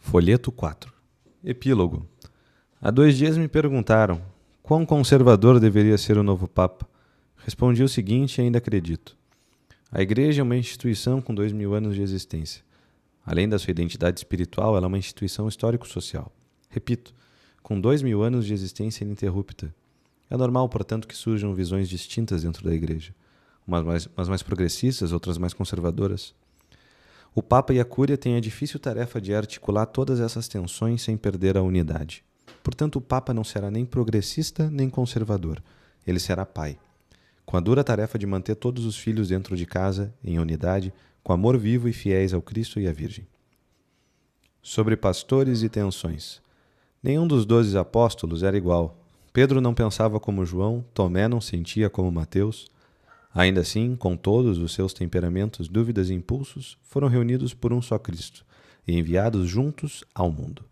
Folheto 4. Epílogo. Há 2 dias me perguntaram quão conservador deveria ser o novo Papa. Respondi o seguinte e ainda acredito. A Igreja é uma instituição com 2000 anos de existência. Além da sua identidade espiritual, ela é uma instituição histórico-social. Repito, com 2000 anos de existência ininterrupta. É normal, portanto, que surjam visões distintas dentro da Igreja. Umas mais progressistas, outras mais conservadoras. O Papa e a Cúria têm a difícil tarefa de articular todas essas tensões sem perder a unidade. Portanto, o Papa não será nem progressista nem conservador. Ele será pai. Com a dura tarefa de manter todos os filhos dentro de casa, em unidade, com amor vivo e fiéis ao Cristo e à Virgem. Sobre pastores e tensões. Nenhum dos 12 apóstolos era igual. Pedro não pensava como João, Tomé não sentia como Mateus. Ainda assim, com todos os seus temperamentos, dúvidas e impulsos, foram reunidos por um só Cristo e enviados juntos ao mundo.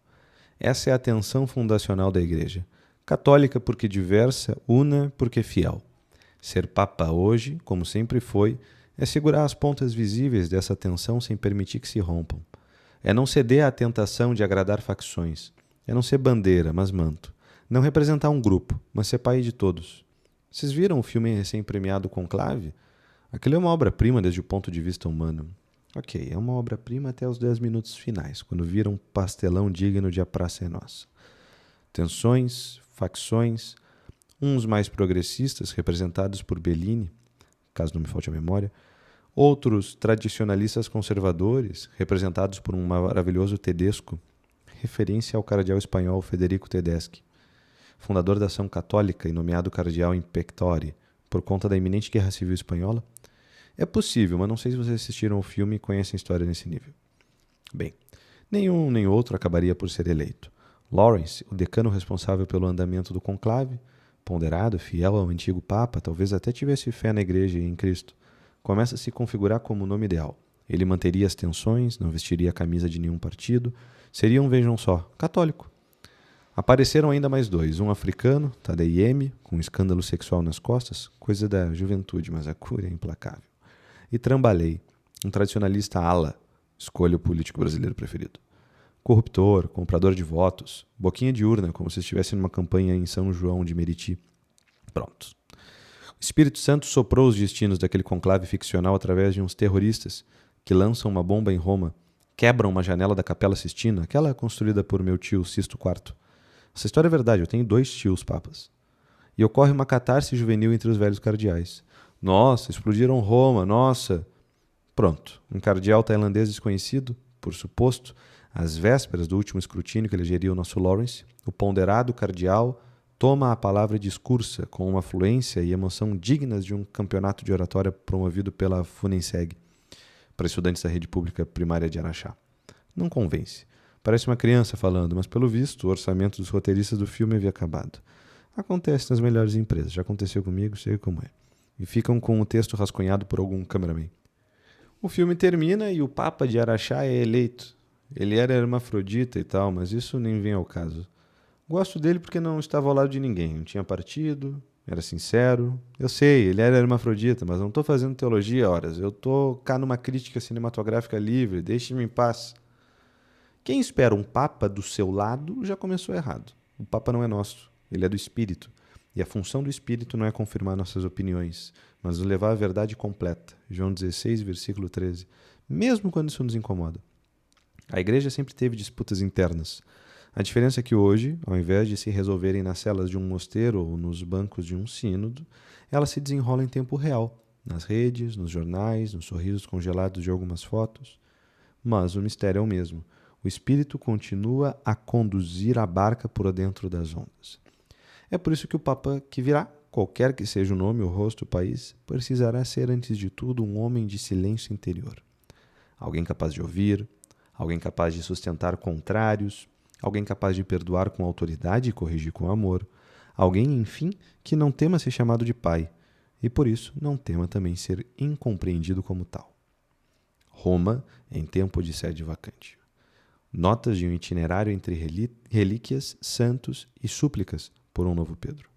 Essa é a tensão fundacional da Igreja. Católica porque diversa, una porque fiel. Ser Papa hoje, como sempre foi, é segurar as pontas visíveis dessa tensão sem permitir que se rompam. É não ceder à tentação de agradar facções. É não ser bandeira, mas manto. Não representar um grupo, mas ser pai de todos. Vocês viram o filme recém-premiado Conclave? Aquilo é uma obra-prima desde o ponto de vista humano. Ok, é uma obra-prima até os 10 minutos finais, quando vira um pastelão digno de A Praça é Nossa. Tensões, facções, uns mais progressistas, representados por Bellini, caso não me falte a memória, outros tradicionalistas conservadores, representados por um maravilhoso Tedesco, referência ao cardeal espanhol Federico Tedeschi, fundador da Ação Católica e nomeado cardeal in pectore por conta da iminente Guerra Civil Espanhola? É possível, mas não sei se vocês assistiram ao filme e conhecem a história nesse nível. Bem, nenhum nem outro acabaria por ser eleito. Lawrence, o decano responsável pelo andamento do conclave, ponderado, fiel ao antigo Papa, talvez até tivesse fé na Igreja e em Cristo, começa a se configurar como o nome ideal. Ele manteria as tensões, não vestiria a camisa de nenhum partido, seria vejam só, católico. Apareceram ainda mais 2, um africano, Tadei M, com um escândalo sexual nas costas, coisa da juventude, mas a cura é implacável. E Trambalei, um tradicionalista ala, escolha o político brasileiro preferido. Corruptor, comprador de votos, boquinha de urna, como se estivesse numa campanha em São João de Meriti. Pronto. O Espírito Santo soprou os destinos daquele conclave ficcional através de uns terroristas que lançam uma bomba em Roma, quebram uma janela da Capela Sistina, aquela construída por meu tio Sisto IV. Essa história é verdade, eu tenho 2 tios papas. E ocorre uma catarse juvenil entre os velhos cardeais. Nossa, explodiram Roma, nossa! Pronto, um cardeal tailandês desconhecido, por suposto, às vésperas do último escrutínio que elegeria o nosso Lawrence, o ponderado cardeal toma a palavra e discursa com uma fluência e emoção dignas de um campeonato de oratória promovido pela FUNENSEG, para estudantes da rede pública primária de Araxá. Não convence. Parece uma criança falando, mas pelo visto o orçamento dos roteiristas do filme havia acabado. Acontece nas melhores empresas, já aconteceu comigo, sei como é. E ficam com o texto rascunhado por algum cameraman. O filme termina e o Papa de Araxá é eleito. Ele era hermafrodita e tal, mas isso nem vem ao caso. Gosto dele porque não estava ao lado de ninguém, não tinha partido, era sincero. Eu sei, ele era hermafrodita, mas não estou fazendo teologia, horas. Eu estou cá numa crítica cinematográfica livre, deixe-me em paz. Quem espera um Papa do seu lado já começou errado. O Papa não é nosso, ele é do Espírito. E a função do Espírito não é confirmar nossas opiniões, mas nos levar à verdade completa. João 16, versículo 13. Mesmo quando isso nos incomoda. A Igreja sempre teve disputas internas. A diferença é que hoje, ao invés de se resolverem nas celas de um mosteiro ou nos bancos de um sínodo, ela se desenrola em tempo real, nas redes, nos jornais, nos sorrisos congelados de algumas fotos. Mas o mistério é o mesmo. O Espírito continua a conduzir a barca por dentro das ondas. É por isso que o Papa que virá, qualquer que seja o nome, o rosto, o país, precisará ser, antes de tudo, um homem de silêncio interior. Alguém capaz de ouvir, alguém capaz de sustentar contrários, alguém capaz de perdoar com autoridade e corrigir com amor, alguém, enfim, que não tema ser chamado de pai e, por isso, não tema também ser incompreendido como tal. Roma em tempo de sede vacante. Notas de um itinerário entre relíquias, santos e súplicas por um novo Pedro.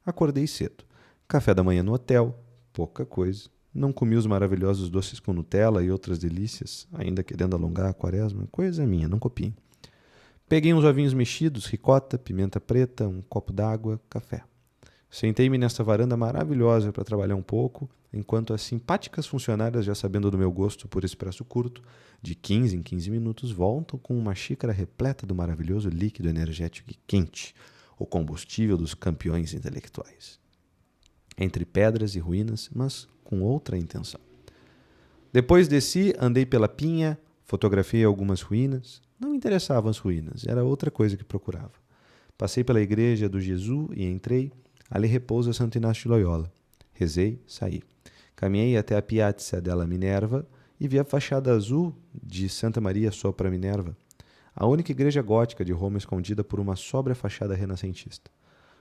Acordei cedo. Café da manhã no hotel, pouca coisa. Não comi os maravilhosos doces com Nutella e outras delícias, ainda querendo alongar a quaresma. Coisa minha, não copiem. Peguei uns ovinhos mexidos, ricota, pimenta preta, um copo d'água, café. Sentei-me nesta varanda maravilhosa para trabalhar um pouco, enquanto as simpáticas funcionárias, já sabendo do meu gosto por expresso curto, de 15 em 15 minutos, voltam com uma xícara repleta do maravilhoso líquido energético e quente, o combustível dos campeões intelectuais. Entre pedras e ruínas, mas com outra intenção. Depois desci, andei pela Pinha, fotografei algumas ruínas. Não me interessavam as ruínas, era outra coisa que procurava. Passei pela igreja do Jesus e entrei. Ali repousa Santo Inácio de Loyola. Rezei, saí. Caminhei até a Piazza della Minerva e vi a fachada azul de Santa Maria sopra Minerva, a única igreja gótica de Roma escondida por uma sóbria fachada renascentista.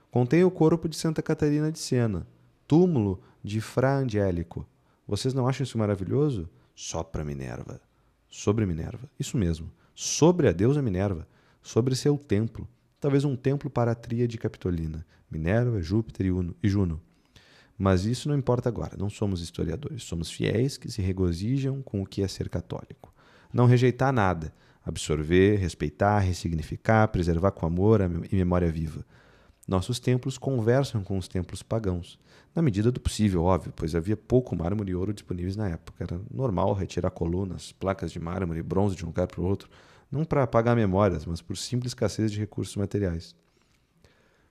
Contém o corpo de Santa Catarina de Siena, túmulo de Fra Angelico. Vocês não acham isso maravilhoso? Sopra Minerva. Sobre Minerva. Isso mesmo. Sobre a deusa Minerva. Sobre seu templo. Talvez um templo para a tríade capitolina. Minerva, Júpiter e Juno. Mas isso não importa agora. Não somos historiadores. Somos fiéis que se regozijam com o que é ser católico. Não rejeitar nada. Absorver, respeitar, ressignificar, preservar com amor e memória viva. Nossos templos conversam com os templos pagãos. Na medida do possível, óbvio, pois havia pouco mármore e ouro disponíveis na época. Era normal retirar colunas, placas de mármore e bronze de um lugar para o outro, não para apagar memórias, mas por simples escassez de recursos materiais.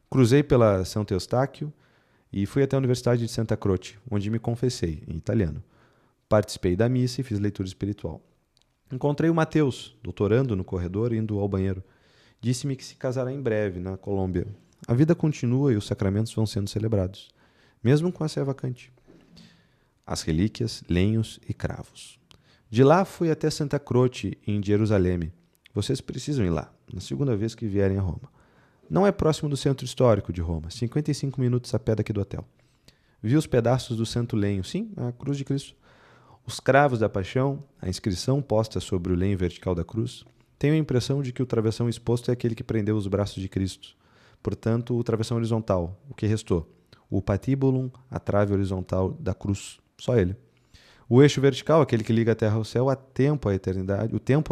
Cruzei pela São Eustáquio e fui até a Universidade de Santa Croce, onde me confessei, em italiano. Participei da missa e fiz leitura espiritual. Encontrei o Mateus, doutorando no corredor, indo ao banheiro. Disse-me que se casará em breve, na Colômbia. A vida continua e os sacramentos vão sendo celebrados, mesmo com a sé vacante. As relíquias, lenhos e cravos. De lá fui até Santa Croce, em Jerusalém. Vocês precisam ir lá, na segunda vez que vierem a Roma. Não é próximo do centro histórico de Roma, 55 minutos a pé daqui do hotel. Vi os pedaços do santo lenho, sim, a cruz de Cristo. Os cravos da paixão, a inscrição posta sobre o lenho vertical da cruz. Tenho a impressão de que o travessão exposto é aquele que prendeu os braços de Cristo. Portanto, o travessão horizontal, o que restou. O patibulum, a trave horizontal da cruz, só ele. O eixo vertical, aquele que liga a terra ao céu, o tempo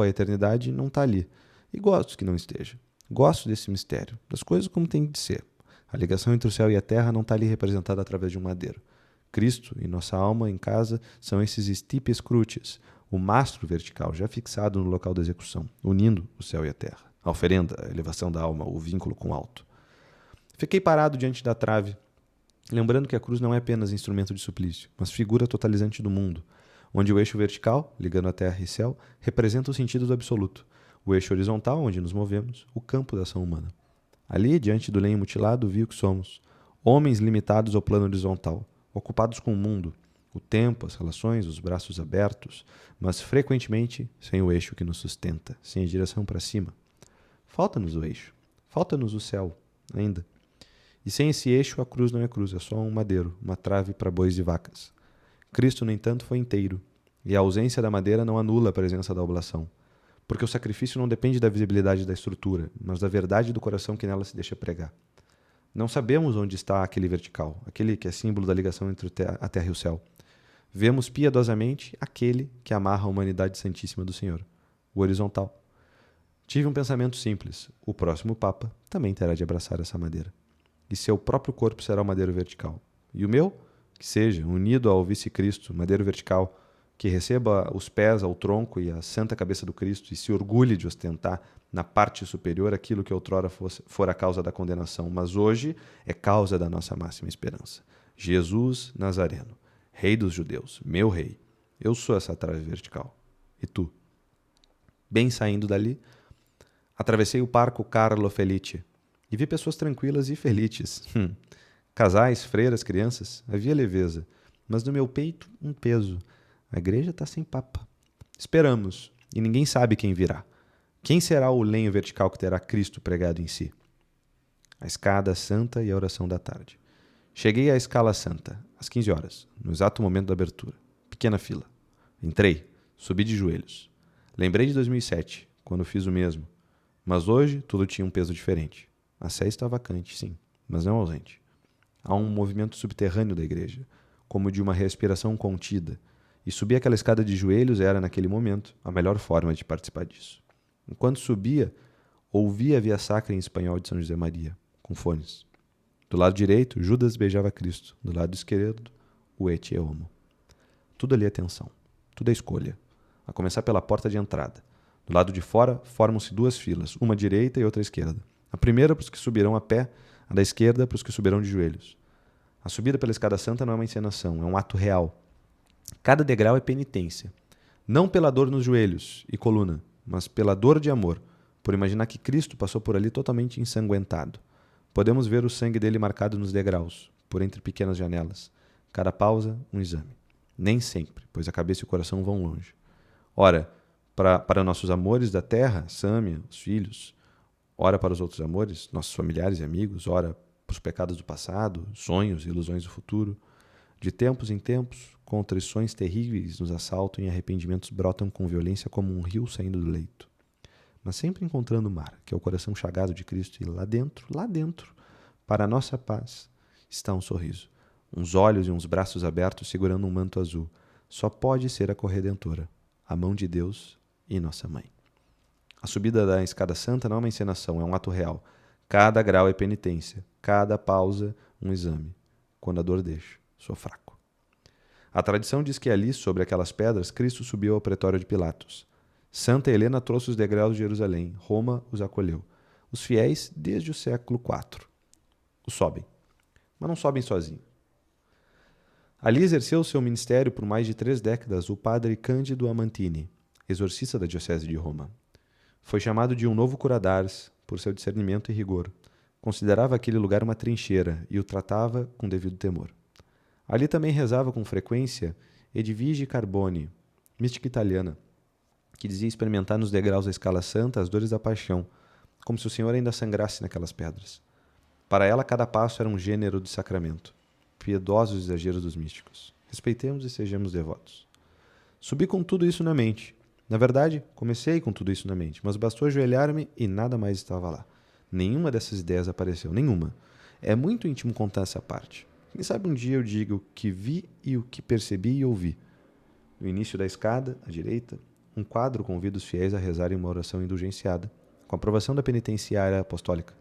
à eternidade não está ali. E gosto que não esteja. Gosto desse mistério, das coisas como tem de ser. A ligação entre o céu e a terra não está ali representada através de um madeiro. Cristo e nossa alma em casa são esses stipes crucis, o mastro vertical já fixado no local da execução, unindo o céu e a terra. A oferenda, a elevação da alma, o vínculo com o alto. Fiquei parado diante da trave, lembrando que a cruz não é apenas instrumento de suplício, mas figura totalizante do mundo, onde o eixo vertical, ligando a terra e céu, representa o sentido do absoluto, o eixo horizontal, onde nos movemos, o campo da ação humana. Ali, diante do lenho mutilado, vi o que somos, homens limitados ao plano horizontal, ocupados com o mundo, o tempo, as relações, os braços abertos, mas frequentemente sem o eixo que nos sustenta, sem a direção para cima. Falta-nos o eixo, falta-nos o céu, ainda. E sem esse eixo, a cruz não é cruz, é só um madeiro, uma trave para bois e vacas. Cristo, no entanto, foi inteiro, e a ausência da madeira não anula a presença da oblação, porque o sacrifício não depende da visibilidade da estrutura, mas da verdade do coração que nela se deixa pregar. Não sabemos onde está aquele vertical, aquele que é símbolo da ligação entre a terra e o céu. Vemos piedosamente aquele que amarra a humanidade santíssima do Senhor, o horizontal. Tive um pensamento simples: o próximo Papa também terá de abraçar essa madeira. E seu próprio corpo será o madeiro vertical. E o meu? Que seja, unido ao vice-Cristo, madeiro vertical, que receba os pés ao tronco e a santa cabeça do Cristo e se orgulhe de ostentar na parte superior aquilo que outrora fora a causa da condenação, mas hoje é causa da nossa máxima esperança. Jesus Nazareno, Rei dos Judeus, meu Rei. Eu sou essa trave vertical. E tu? Bem saindo dali, atravessei o Parco Carlo Felice e vi pessoas tranquilas e felizes. Casais, freiras, crianças, havia leveza, mas no meu peito um peso. A igreja está sem papa. Esperamos, e ninguém sabe quem virá. Quem será o lenho vertical que terá Cristo pregado em si? A escada santa e a oração da tarde. Cheguei à escala santa, às 15 horas, no exato momento da abertura. Pequena fila. Entrei, subi de joelhos. Lembrei de 2007, quando fiz o mesmo. Mas hoje tudo tinha um peso diferente. A sé está vacante, sim, mas não ausente. Há um movimento subterrâneo da igreja, como de uma respiração contida, e subir aquela escada de joelhos era, naquele momento, a melhor forma de participar disso. Enquanto subia, Ouvi a via sacra em espanhol de São José Maria, com fones. Do lado direito, Judas beijava Cristo. Do lado esquerdo, o Ecce Homo. Tudo ali é tensão. Tudo é escolha. A começar pela porta de entrada. Do lado de fora, formam-se duas filas, uma à direita e outra à esquerda. A primeira para os que subirão a pé, a da esquerda para os que subirão de joelhos. A subida pela escada santa não é uma encenação, é um ato real. Cada degrau é penitência. Não pela dor nos joelhos e coluna, mas pela dor de amor, por imaginar que Cristo passou por ali totalmente ensanguentado. Podemos ver o sangue dele marcado nos degraus, por entre pequenas janelas. Cada pausa, um exame. Nem sempre, pois a cabeça e o coração vão longe. Ora, para nossos amores da terra, Sâmia, os filhos. Ora para os outros amores, nossos familiares e amigos. Ora para os pecados do passado, sonhos e ilusões do futuro. De tempos em tempos, contrições terríveis nos assaltam e arrependimentos brotam com violência como um rio saindo do leito. Mas sempre encontrando o mar, que é o coração chagado de Cristo, e lá dentro, para a nossa paz, está um sorriso. Uns olhos e uns braços abertos segurando um manto azul. Só pode ser a corredentora, a mão de Deus e nossa mãe. A subida da escada santa não é uma encenação, é um ato real. Cada grau é penitência, cada pausa um exame. Quando a dor deixa, sou fraco. A tradição diz que ali, sobre aquelas pedras, Cristo subiu ao pretório de Pilatos. Santa Helena trouxe os degraus de Jerusalém, Roma os acolheu. Os fiéis, desde o século IV, os sobem, mas não sobem sozinhos. Ali exerceu seu ministério por mais de 3 décadas o padre Cândido Amantini, exorcista da diocese de Roma. Foi chamado de um novo curadars por seu discernimento e rigor. Considerava aquele lugar uma trincheira e o tratava com devido temor. Ali também rezava com frequência Edvige Carboni, mística italiana, que dizia experimentar nos degraus da escala santa as dores da paixão, como se o Senhor ainda sangrasse naquelas pedras. Para ela, cada passo era um gênero de sacramento. Piedosos exageros dos místicos. Respeitemos e sejamos devotos. Subi com tudo isso na mente. Na verdade, comecei com tudo isso na mente, mas bastou ajoelhar-me e nada mais estava lá. Nenhuma dessas ideias apareceu, nenhuma. É muito íntimo contar essa parte. Quem sabe um dia eu diga o que vi e o que percebi e ouvi. No início da escada, à direita, um quadro convida os fiéis a rezarem uma oração indulgenciada, com a aprovação da penitenciária apostólica.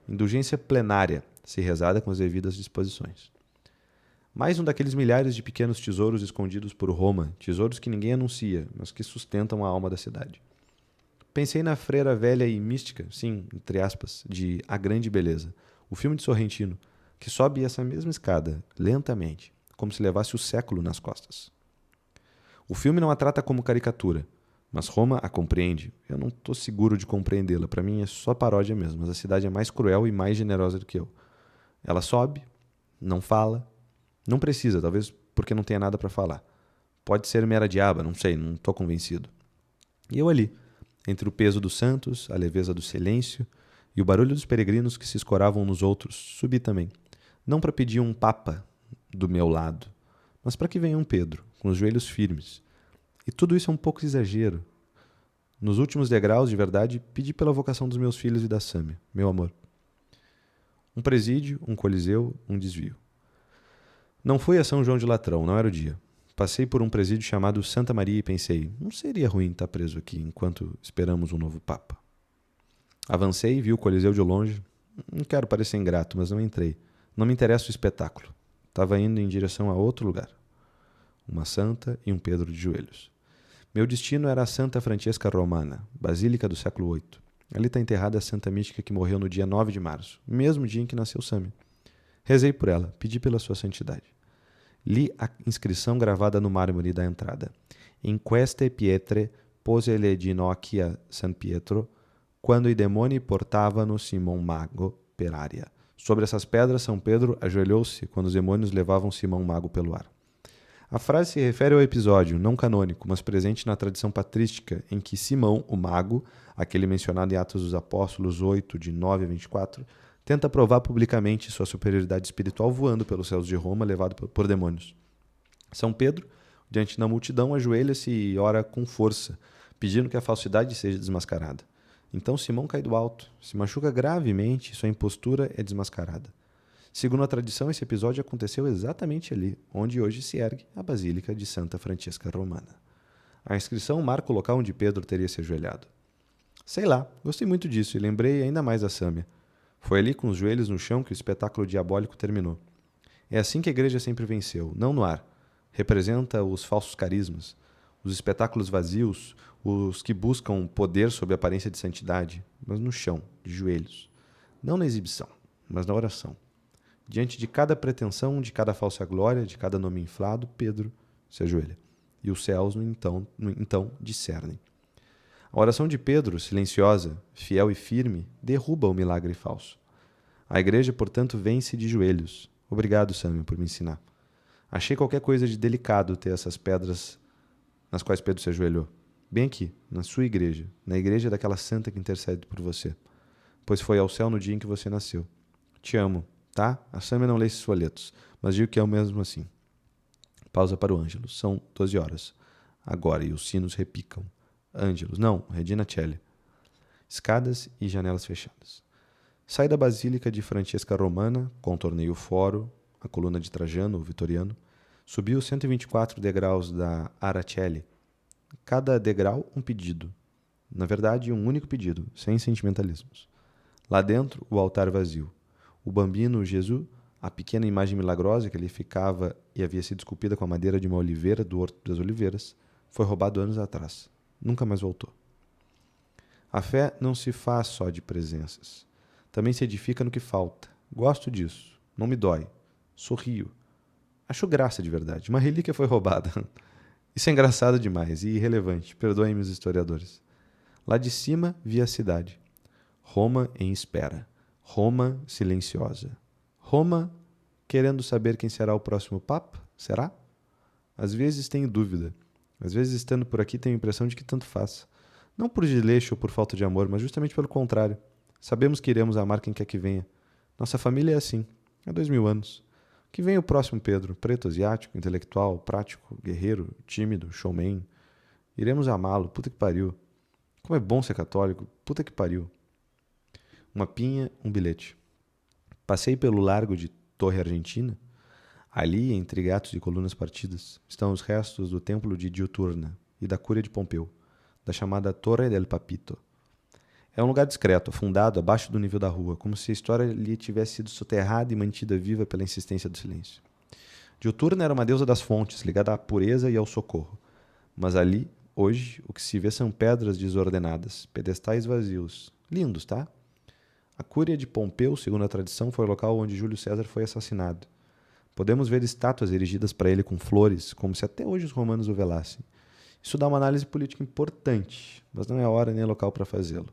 Indulgência plenária, se rezada com as devidas disposições. Mais um daqueles milhares de pequenos tesouros escondidos por Roma, tesouros que ninguém anuncia, mas que sustentam a alma da cidade. Pensei na freira velha e mística, sim, entre aspas, de A Grande Beleza, o filme de Sorrentino, que sobe essa mesma escada, lentamente, como se levasse o século nas costas. O filme não a trata como caricatura, mas Roma a compreende. Eu não estou seguro de compreendê-la, para mim é só paródia mesmo, mas a cidade é mais cruel e mais generosa do que eu. Ela sobe, não fala, não precisa, talvez porque não tenha nada para falar. Pode ser mera diaba, não sei, não estou convencido. E eu ali, entre o peso dos santos, a leveza do silêncio e o barulho dos peregrinos que se escoravam nos outros, subi também. Não para pedir um papa do meu lado, mas para que venha um Pedro, com os joelhos firmes. E tudo isso é um pouco exagero. Nos últimos degraus, de verdade, pedi pela vocação dos meus filhos e da Sâmia, meu amor. Um presídio, um coliseu, um desvio. Não fui a São João de Latrão, não era o dia. Passei por um presídio chamado Santa Maria e pensei, não seria ruim estar preso aqui enquanto esperamos um novo Papa. Avancei e vi o coliseu de longe. Não quero parecer ingrato, mas não entrei. Não me interessa o espetáculo. Estava indo em direção a outro lugar. Uma santa e um Pedro de joelhos. Meu destino era a Santa Francesca Romana, basílica do século VIII. Ali está enterrada a santa mística que morreu no dia 9 de março, mesmo dia em que nasceu Sâmia. Rezei por ela, pedi pela sua santidade. Li a inscrição gravada no mármore da entrada. In queste pietre pose le ginocchia San Pietro, quando i demoni portavano Simon Mago per aria. Sobre essas pedras, São Pedro ajoelhou-se quando os demônios levavam Simão Mago pelo ar. A frase se refere ao episódio, não canônico, mas presente na tradição patrística, em que Simão, o mago, aquele mencionado em Atos dos Apóstolos 8, de 9 a 24, tenta provar publicamente sua superioridade espiritual voando pelos céus de Roma, levado por demônios. São Pedro, diante da multidão, ajoelha-se e ora com força, pedindo que a falsidade seja desmascarada. Então Simão cai do alto, se machuca gravemente e sua impostura é desmascarada. Segundo a tradição, esse episódio aconteceu exatamente ali, onde hoje se ergue a Basílica de Santa Francesca Romana. A inscrição marca o local onde Pedro teria se ajoelhado. Sei lá, gostei muito disso e lembrei ainda mais da Sâmia. Foi ali com os joelhos no chão que o espetáculo diabólico terminou. É assim que a igreja sempre venceu, não no ar. Representa os falsos carismas, os espetáculos vazios, os que buscam poder sob a aparência de santidade, mas no chão, de joelhos. Não na exibição, mas na oração. Diante de cada pretensão, de cada falsa glória, de cada nome inflado, Pedro se ajoelha. E os céus, então discernem. A oração de Pedro, silenciosa, fiel e firme, derruba o milagre falso. A igreja, portanto, vence de joelhos. Obrigado, Sâmio, por me ensinar. Achei qualquer coisa de delicado ter essas pedras nas quais Pedro se ajoelhou. Bem aqui, na sua igreja, na igreja daquela santa que intercede por você. Pois foi ao céu no dia em que você nasceu. Te amo, tá? A Sâmia não lê esses folhetos, mas digo que é o mesmo assim. Pausa para o Ângelus. São 12 horas. Agora, e os sinos repicam. Ângelus, não, Regina Celli. Escadas e janelas fechadas. Sai da Basílica de Francesca Romana, contornei o foro, a coluna de Trajano, o vitoriano, subi os 124 degraus da Aracelli. Cada degrau um pedido. Na verdade, um único pedido, sem sentimentalismos. Lá dentro, o altar vazio. O bambino Jesus, a pequena imagem milagrosa que ali ficava e havia sido esculpida com a madeira de uma oliveira do Horto das Oliveiras, foi roubado anos atrás. Nunca mais voltou. A fé não se faz só de presenças. Também se edifica no que falta. Gosto disso. Não me dói. Sorrio. Acho graça de verdade. Uma relíquia foi roubada. Isso é engraçado demais e irrelevante. Perdoem-me os historiadores. Lá de cima vi a cidade. Roma em espera. Roma silenciosa. Roma querendo saber quem será o próximo Papa? Será? Às vezes tenho dúvida. Às vezes, estando por aqui, tenho a impressão de que tanto faz. Não por desleixo ou por falta de amor, mas justamente pelo contrário. Sabemos que iremos amar quem quer que venha. Nossa família é assim, há 2000 anos. Que venha o próximo Pedro, preto, asiático, intelectual, prático, guerreiro, tímido, showman. Iremos amá-lo, puta que pariu. Como é bom ser católico, puta que pariu. Uma pinha, um bilhete. Passei pelo largo de Torre Argentina. Ali, entre gatos e colunas partidas, estão os restos do templo de Diuturna e da Cúria de Pompeu, da chamada Torre del Papito. É um lugar discreto, afundado abaixo do nível da rua, como se a história lhe tivesse sido soterrada e mantida viva pela insistência do silêncio. Diuturna era uma deusa das fontes, ligada à pureza e ao socorro. Mas ali, hoje, o que se vê são pedras desordenadas, pedestais vazios. Lindos, tá? A Cúria de Pompeu, segundo a tradição, foi o local onde Júlio César foi assassinado. Podemos ver estátuas erigidas para ele com flores, como se até hoje os romanos o velassem. Isso dá uma análise política importante, mas não é hora nem local para fazê-lo.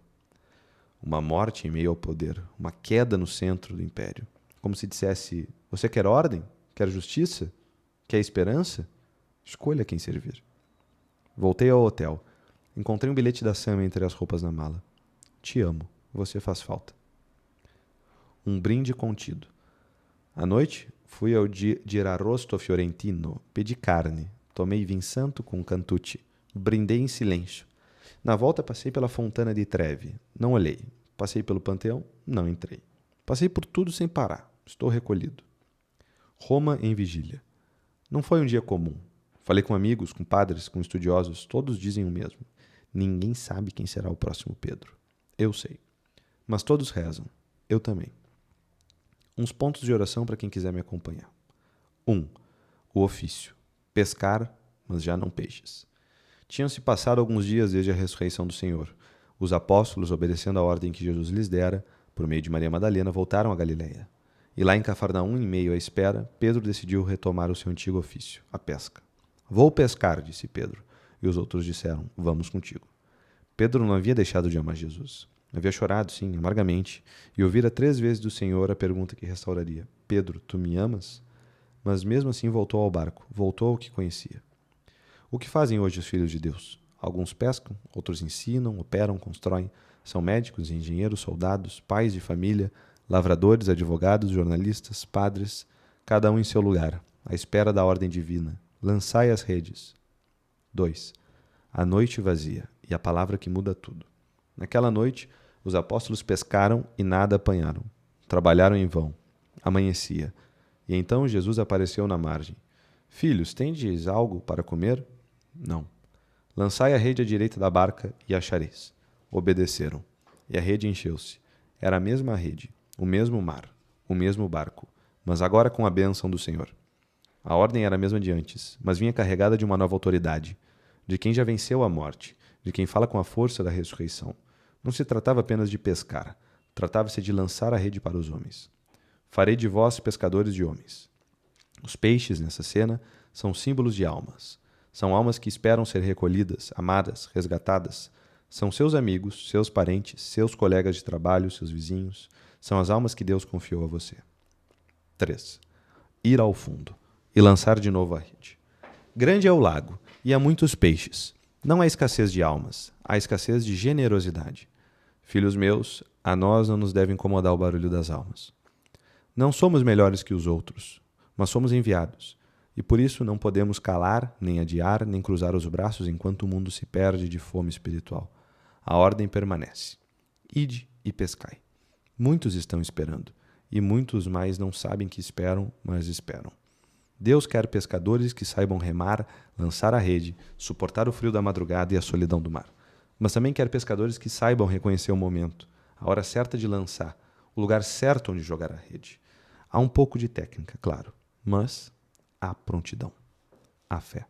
Uma morte em meio ao poder, uma queda no centro do império. Como se dissesse, você quer ordem? Quer justiça? Quer esperança? Escolha quem servir. Voltei ao hotel. Encontrei um bilhete da Sam entre as roupas na mala. Te amo, você faz falta. Um brinde contido. À noite, fui ao Girarosto Fiorentino, pedi carne, tomei vinho santo com cantucci, brindei em silêncio. Na volta passei pela Fontana di Trevi, não olhei. Passei pelo Panteão, não entrei. Passei por tudo sem parar, estou recolhido. Roma em vigília. Não foi um dia comum. Falei com amigos, com padres, com estudiosos, todos dizem o mesmo. Ninguém sabe quem será o próximo Pedro. Eu sei. Mas todos rezam. Eu também. Uns pontos de oração para quem quiser me acompanhar. 1. O ofício. Pescar, mas já não peixes. Tinham-se passado alguns dias desde a ressurreição do Senhor. Os apóstolos, obedecendo a ordem que Jesus lhes dera, por meio de Maria Madalena, voltaram a Galiléia. E lá em Cafarnaum, em meio à espera, Pedro decidiu retomar o seu antigo ofício, a pesca. Vou pescar, disse Pedro. E os outros disseram, vamos contigo. Pedro não havia deixado de amar Jesus. Havia chorado, sim, amargamente, e ouvira 3 vezes do Senhor a pergunta que restauraria. Pedro, tu me amas? Mas mesmo assim voltou ao barco, voltou ao que conhecia. O que fazem hoje os filhos de Deus? Alguns pescam, outros ensinam, operam, constroem. São médicos, engenheiros, soldados, pais de família, lavradores, advogados, jornalistas, padres, cada um em seu lugar, à espera da ordem divina. Lançai as redes. 2. A noite vazia, e a palavra que muda tudo. Naquela noite, os apóstolos pescaram e nada apanharam. Trabalharam em vão. Amanhecia. E então Jesus apareceu na margem. Filhos, tendes algo para comer? Não. Lançai a rede à direita da barca e achareis. Obedeceram. E a rede encheu-se. Era a mesma rede, o mesmo mar, o mesmo barco, mas agora com a bênção do Senhor. A ordem era a mesma de antes, mas vinha carregada de uma nova autoridade, de quem já venceu a morte, de quem fala com a força da ressurreição. Não se tratava apenas de pescar, tratava-se de lançar a rede para os homens. Farei de vós pescadores de homens. Os peixes, nessa cena, são símbolos de almas. São almas que esperam ser recolhidas, amadas, resgatadas. São seus amigos, seus parentes, seus colegas de trabalho, seus vizinhos. São as almas que Deus confiou a você. 3. Ir ao fundo e lançar de novo a rede. Grande é o lago, e há muitos peixes. Não há escassez de almas, há escassez de generosidade. Filhos meus, a nós não nos deve incomodar o barulho das almas. Não somos melhores que os outros, mas somos enviados, e por isso não podemos calar, nem adiar, nem cruzar os braços enquanto o mundo se perde de fome espiritual. A ordem permanece. Ide e pescai. Muitos estão esperando, e muitos mais não sabem que esperam, mas esperam. Deus quer pescadores que saibam remar, lançar a rede, suportar o frio da madrugada e a solidão do mar. Mas também quer pescadores que saibam reconhecer o momento, a hora certa de lançar, o lugar certo onde jogar a rede. Há um pouco de técnica, claro, mas há prontidão, há fé.